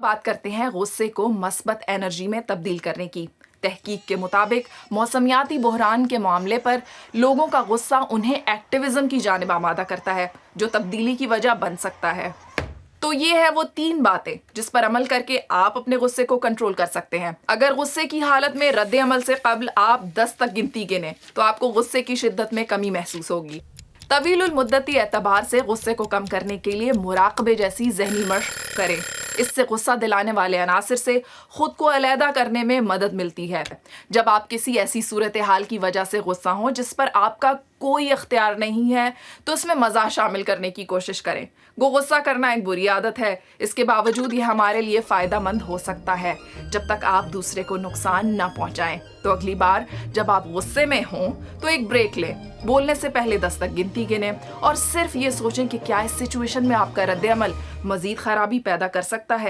बात करते हैं गुस्से को मस्बत एनर्जी में तब्दील करने की। तहकीक के मुताबिक मौसमियाती बहरान के मामले पर लोगों का गुस्सा उन्हें एक्टिविज्म की जानिब आमादा करता है, जो तब्दीली की वजह बन सकता है। तो ये है वो 3 बातें जिस पर अमल करके आप अपने गुस्से को कंट्रोल कर सकते हैं। अगर गुस्से की हालत में रद्द अमल से कबल आप 10 तक गिनती गिने तो आपको गुस्से की शिद्दत में कमी महसूस होगी। तवीलुल मुद्दती एतबार से गुस्से को कम करने के लिए मुराकबे जैसी ज़हनी मशक करें। इससे गुस्सा दिलाने वाले अनासिर से खुद को अलहदा करने में मदद मिलती है। जब आप किसी ऐसी सूरत हाल की वजह से गुस्सा हो जिस पर आपका कोई इख्तियार नहीं है तो उसमें मज़ा शामिल करने की कोशिश करें। गुस्सा करना एक बुरी आदत है, इसके बावजूद ये हमारे लिए फ़ायदेमंद हो सकता है जब तक आप दूसरे को नुकसान ना पहुंचाएं। तो अगली बार जब आप गुस्से में हों तो एक ब्रेक लें, बोलने से पहले 10 तक गिनती गिनें और सिर्फ ये सोचें कि क्या इस सिचुएशन में आपका रद्द अमल मज़ीद खराबी पैदा कर सकता है।